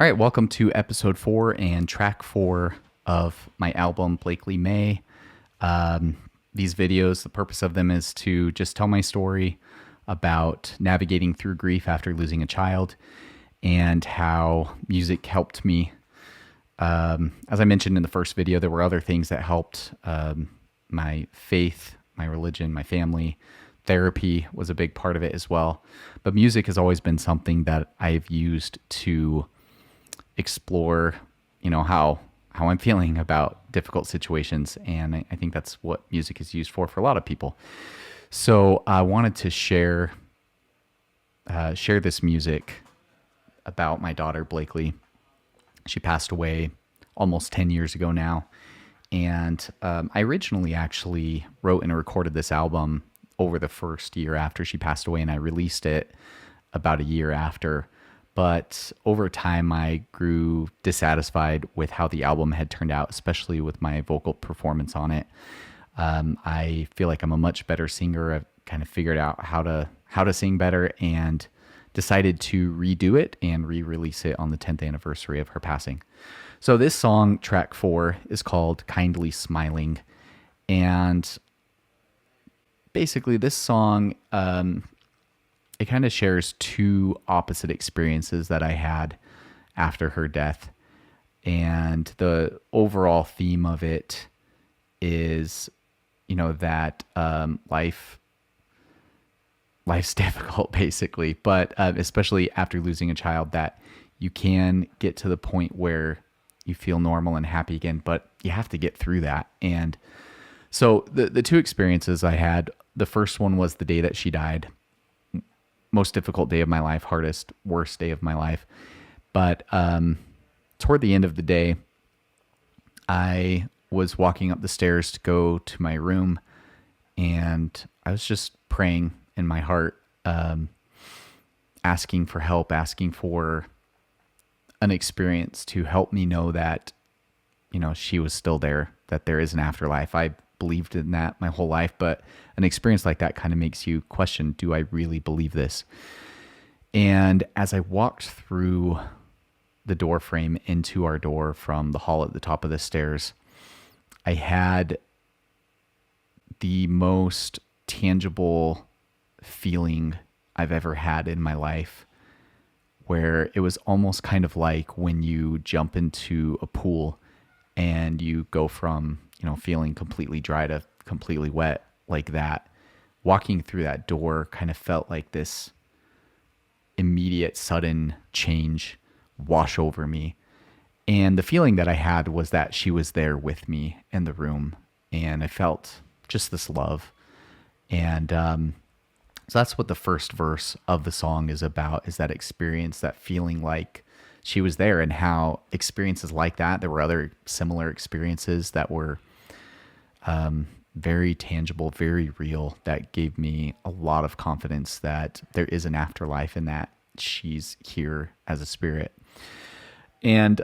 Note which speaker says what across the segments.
Speaker 1: All right, welcome to episode 4 and track 4 of my album, Blakely May. These videos, the purpose of them is to just tell my story about navigating through grief after losing a child and how music helped me. As I mentioned in the first video, there were other things that helped my faith, my religion, my family. Therapy was a big part of it as well. But music has always been something that I've used to explore, how I'm feeling about difficult situations, and I think that's what music is used for a lot of people. So I wanted to share this music about my daughter Blakely. She passed away almost 10 years ago now, and I originally actually wrote and recorded this album over the first year after she passed away, and I released it about a year after. But over time, I grew dissatisfied with how the album had turned out, especially with my vocal performance on it. I feel like I'm a much better singer. I've kind of figured out how to sing better, and decided to redo it and re-release it on the 10th anniversary of her passing. So this song, track 4, is called Kindly Smiling. And basically this song, it kind of shares two opposite experiences that I had after her death. And the overall theme of it is, that life's difficult, basically. But especially after losing a child, that you can get to the point where you feel normal and happy again, but you have to get through that. And so the two experiences I had, the first one was the day that she died. Most difficult day of my life, hardest, worst day of my life. But toward the end of the day, I was walking up the stairs to go to my room, and I was just praying in my heart, asking for help, asking for an experience to help me know that, she was still there, that there is an afterlife. I believed in that my whole life, but an experience like that kind of makes you question, do I really believe this? And as I walked through the door frame into our door from the hall at the top of the stairs, I had the most tangible feeling I've ever had in my life, where it was almost kind of like when you jump into a pool and you go from feeling completely dry to completely wet, like that. Walking through that door kind of felt like this immediate, sudden change wash over me. And the feeling that I had was that she was there with me in the room, and I felt just this love. And so that's what the first verse of the song is about, is that experience, that feeling like she was there, and how experiences like that, there were other similar experiences that were very tangible, very real, that gave me a lot of confidence that there is an afterlife and that she's here as a spirit. And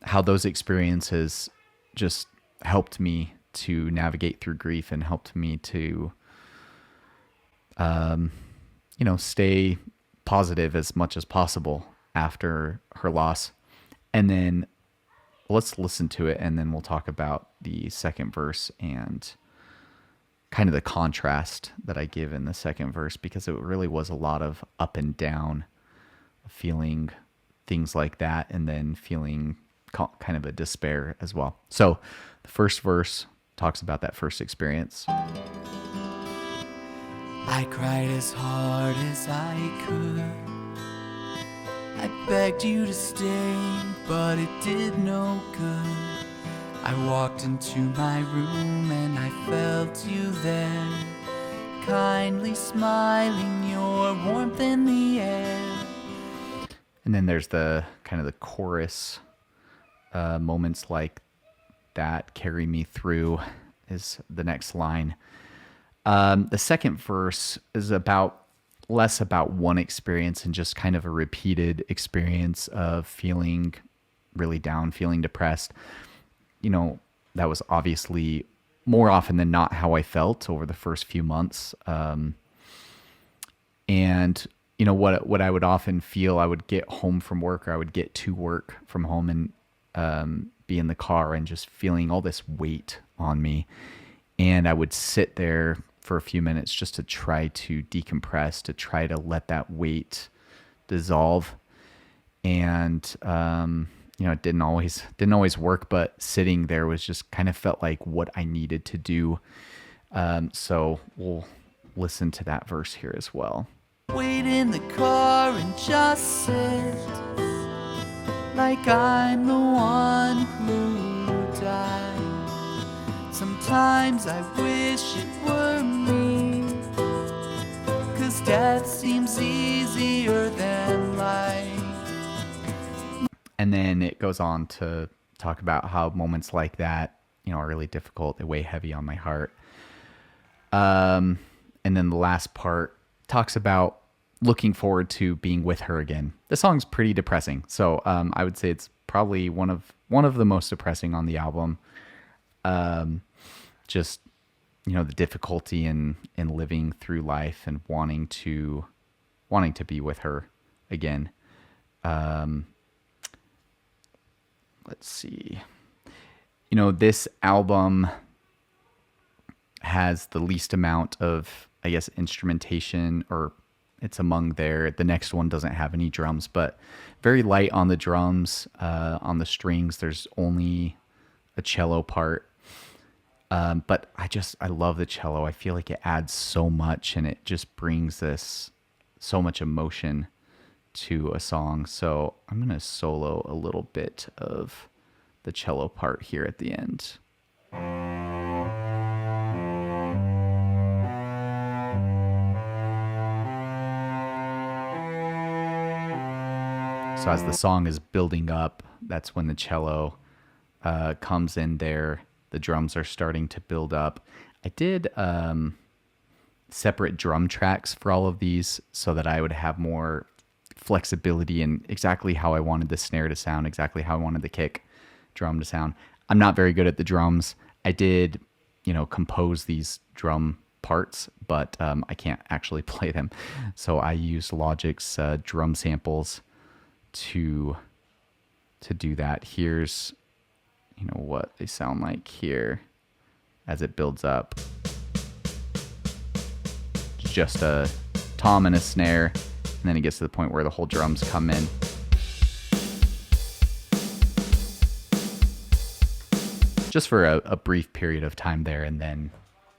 Speaker 1: how those experiences just helped me to navigate through grief and helped me to, stay positive as much as possible after her loss. And then let's listen to it, and then we'll talk about the second verse and kind of the contrast that I give in the second verse, because it really was a lot of up and down, feeling things like that, and then feeling kind of a despair as well. So the first verse talks about that first experience.
Speaker 2: I cried as hard as I could. I begged you to stay, but it did no good. I walked into my room and I felt you there, kindly smiling, your warmth in the air.
Speaker 1: And then there's the kind of the chorus, moments like that carry me through, is the next line. The second verse is less about one experience and just kind of a repeated experience of feeling really down, feeling depressed. That was obviously more often than not how I felt over the first few months. And what I would often feel, I would get home from work, or I would get to work from home, and be in the car and just feeling all this weight on me. And I would sit there for a few minutes just to try to decompress, to try to let that weight dissolve. And it didn't always work, but sitting there was just kind of felt like what I needed to do. So we'll listen to that verse here as well.
Speaker 2: Wait in the car and just sit, like I'm the one who died. Sometimes I wish it were me, 'cause death seems easier than life.
Speaker 1: And then it goes on to talk about how moments like that, are really difficult. They weigh heavy on my heart. And then the last part talks about looking forward to being with her again. The song's pretty depressing, so I would say it's probably one of the most depressing on the album. Just the difficulty in living through life and wanting to be with her again. Let's see. This album has the least amount of, I guess, instrumentation, or it's among there. The next one doesn't have any drums, but very light on the drums. On the strings, there's only a cello part. But I love the cello. I feel like it adds so much, and it just brings so much emotion to a song. So I'm going to solo a little bit of the cello part here at the end. So as the song is building up, that's when the cello comes in there. The drums are starting to build up. I did separate drum tracks for all of these so that I would have more flexibility in exactly how I wanted the snare to sound, exactly how I wanted the kick drum to sound. I'm not very good at the drums. I did, compose these drum parts, but I can't actually play them. So I used Logic's drum samples to do that. Here's what they sound like here as it builds up. Just a tom and a snare, and then it gets to the point where the whole drums come in. Just for a brief period of time there, and then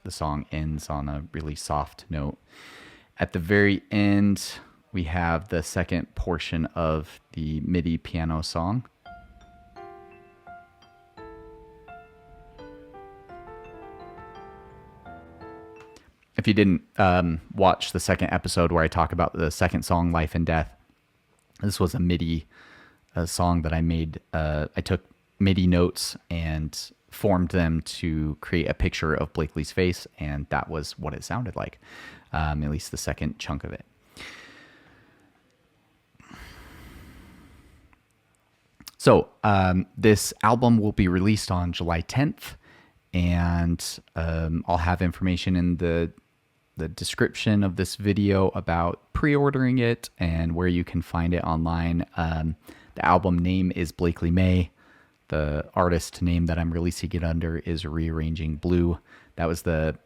Speaker 1: the song ends on a really soft note. At the very end, we have the second portion of the MIDI piano song. If you didn't watch the second episode where I talk about the second song, Life and Death, this was a MIDI song that I made. I took MIDI notes and formed them to create a picture of Blakely's face, and that was what it sounded like, at least the second chunk of it. So this album will be released on July 10th, and I'll have information in the description of this video about pre-ordering it and where you can find it online. The album name is Blakely May. The artist name that I'm releasing it under is Rearranging Blue. That was the,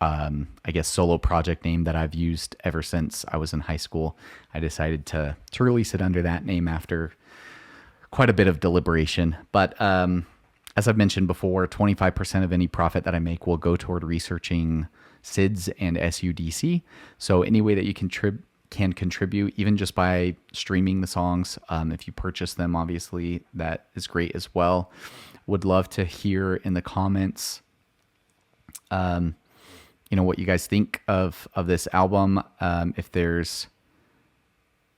Speaker 1: I guess, solo project name that I've used ever since I was in high school. I decided to release it under that name after quite a bit of deliberation. But as I've mentioned before, 25% of any profit that I make will go toward researching SIDS and SUDC. So any way that you can contribute, even just by streaming the songs, if you purchase them, obviously that is great as well. Would love to hear in the comments, what you guys think of this album. If there's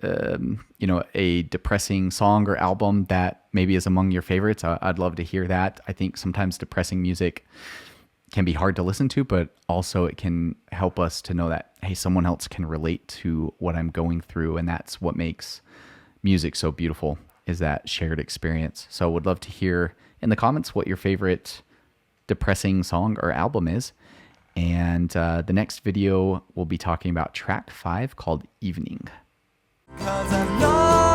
Speaker 1: a depressing song or album that maybe is among your favorites, I'd love to hear that. I think sometimes depressing music can be hard to listen to, but also it can help us to know that, hey, someone else can relate to what I'm going through. And that's what makes music so beautiful, is that shared experience. So would love to hear in the comments what your favorite depressing song or album is. And the next video, we'll be talking about track 5 called Evening.
Speaker 2: 'Cause I love